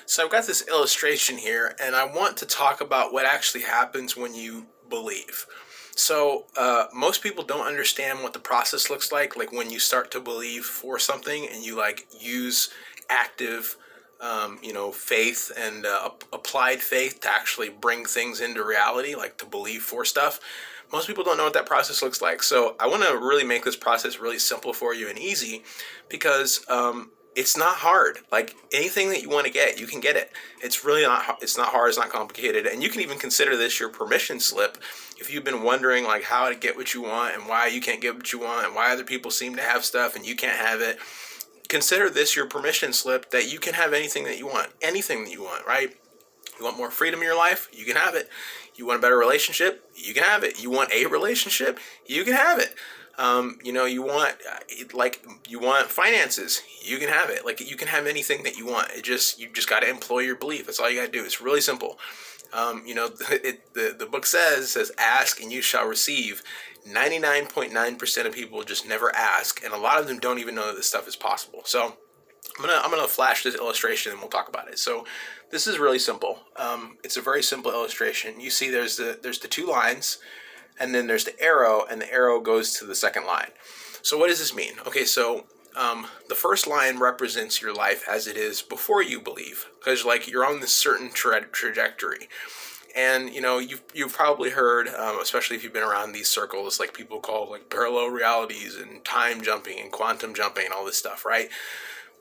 So I've got this illustration here, and I want to talk about what actually happens when you believe. Most people don't understand what the process looks like when you start to believe for something and you use active, faith and applied faith to actually bring things into reality, like to believe for stuff. Most people don't know what that process looks like. So I want to really make this process really simple for you and easy because it's not hard. Like anything that you want to get, you can get it. It's really not. It's not hard. It's not complicated. And you can even consider this your permission slip. If you've been wondering like how to get what you want and why you can't get what you want and why other people seem to have stuff and you can't have it, consider this your permission slip that you can have anything that you want. Anything that you want, right? You want more freedom in your life? You can have it. You want a better relationship? You can have it. You want a relationship? You can have it. You want finances? You can have it. Like you can have anything that you want. You just got to employ your belief. That's all you got to do. It's really simple. The book says ask and you shall receive. 99.9% of people just never ask, and a lot of them don't even know that this stuff is possible. So I'm gonna flash this illustration and we'll talk about it. So this is really simple. It's a very simple illustration. You see there's the two lines and then there's the arrow, and the arrow goes to the second line. So what does this mean? Okay, so the first line represents your life as it is before you believe, because like you're on this certain trajectory. And you've probably heard, especially if you've been around these circles, like people call like parallel realities and time jumping and quantum jumping and all this stuff, right?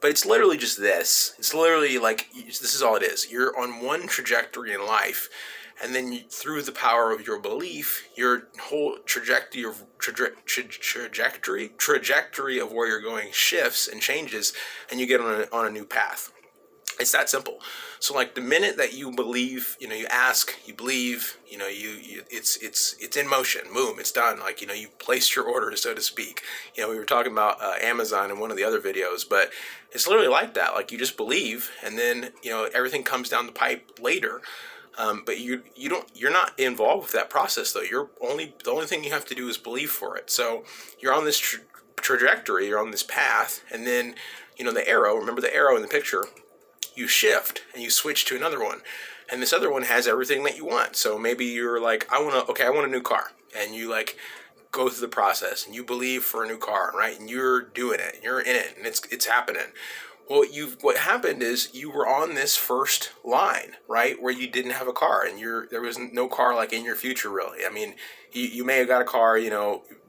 But it's literally just this. It's literally like this is all it is. You're on one trajectory in life, and then through the power of your belief, your whole trajectory of where you're going shifts and changes, and you get on a new path. It's that simple. So like the minute that you believe, you ask, you believe, it's in motion. Boom, it's done. Like, you placed your order, so to speak. We were talking about Amazon in one of the other videos, but it's literally like that. Like you just believe, and then everything comes down the pipe later. But you're not involved with that process though. The only thing you have to do is believe for it. So you're on this trajectory, you're on this path, and then the arrow. Remember the arrow in the picture. You shift and you switch to another one, and this other one has everything that you want. So maybe you're like, I want a new car, and you like go through the process and you believe for a new car, right? And you're doing it, and you're in it, and it's happening. Well, what happened is you were on this first line, right, where you didn't have a car, and there was no car like in your future, really. I mean, you may have got a car,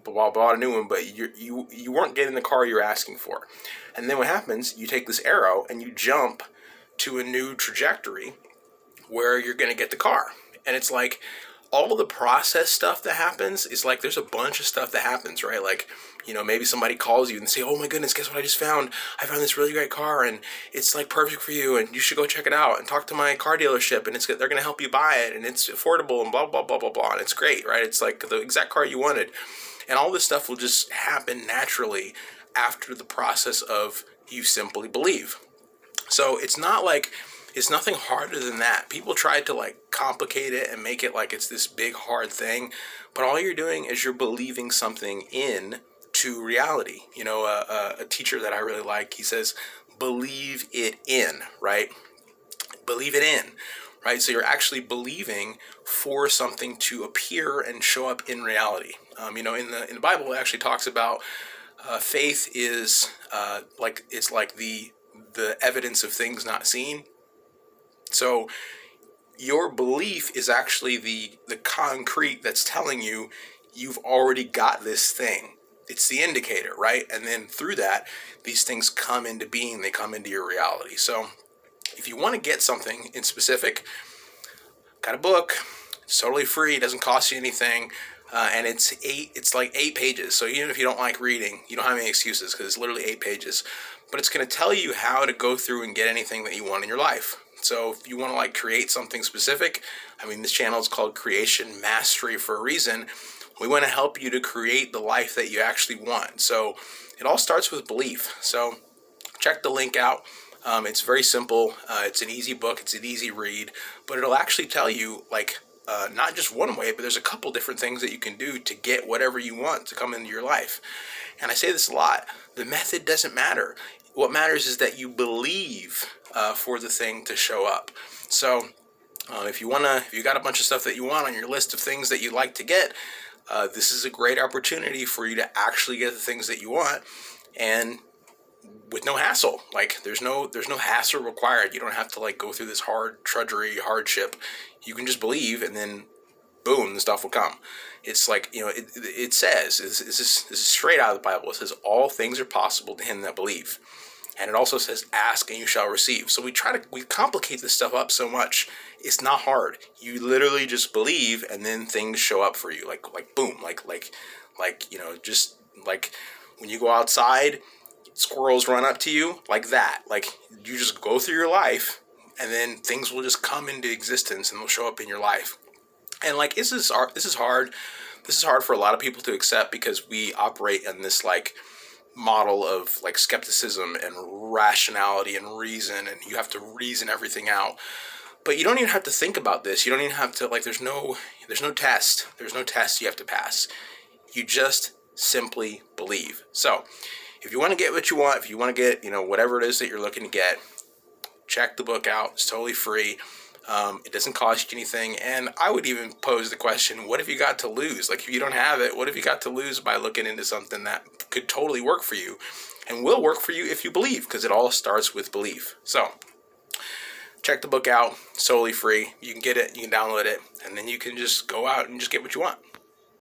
bought a new one, but you weren't getting the car you're asking for. And then what happens? You take this arrow and you jump to a new trajectory where you're going to get the car. And it's like all of the process stuff that happens is like there's a bunch of stuff that happens, right? Like, maybe somebody calls you and say, oh my goodness, guess what I just found? I found this really great car and it's like perfect for you and you should go check it out and talk to my car dealership and they're going to help you buy it and it's affordable and blah, blah, blah, blah, blah. And it's great, right? It's like the exact car you wanted. And all this stuff will just happen naturally after the process of you simply believe. So it's nothing harder than that. People try to like complicate it and make it like it's this big hard thing, but all you're doing is you're believing something in to reality. A teacher that I really like, he says, believe it in, right? Believe it in, right? So you're actually believing for something to appear and show up in reality. In the Bible, it actually talks about faith is it's like the evidence of things not seen. So your belief is actually the concrete that's telling you you've already got this thing. It's the indicator, right? And then through that, these things come into being, they come into your reality. So if you want to get something in specific, got a book, it's totally free, it doesn't cost you anything. And it's like 8 pages. So even if you don't like reading, you don't have any excuses because it's literally 8 pages. But it's going to tell you how to go through and get anything that you want in your life. So if you want to like create something specific, this channel is called Creation Mastery for a reason. We want to help you to create the life that you actually want. So it all starts with belief. So check the link out. It's very simple. It's an easy book. It's an easy read, but it'll actually tell you like not just one way, but there's a couple different things that you can do to get whatever you want to come into your life. And I say this a lot. The method doesn't matter. What matters is that you believe for the thing to show up. So if you got a bunch of stuff that you want on your list of things that you'd like to get, this is a great opportunity for you to actually get the things that you want, and with no hassle. Like there's no hassle required. You don't have to like go through this hard drudgery hardship. You can just believe, and then boom, the stuff will come. It's like, it says, this is straight out of the Bible. It says all things are possible to him that believe. And it also says, ask and you shall receive. So we complicate this stuff up so much. It's not hard. You literally just believe, and then things show up for you. Like boom, just like when you go outside, squirrels run up to you like that. Like you just go through your life, and then things will just come into existence and they'll show up in your life. And like this is hard. This is hard for a lot of people to accept, because we operate in this like model of like skepticism and rationality and reason, and you have to reason everything out. But you don't even have to think about this. You don't even have to like. There's no test. There's no test you have to pass. You just simply believe. So if you want to get what you want, if you want to get whatever it is that you're looking to get, check the book out. It's totally free. It doesn't cost you anything. And I would even pose the question, what have you got to lose? Like, if you don't have it, what have you got to lose by looking into something that could totally work for you and will work for you if you believe? Because it all starts with belief. So check the book out. It's totally free. You can get it, you can download it, and then you can just go out and just get what you want.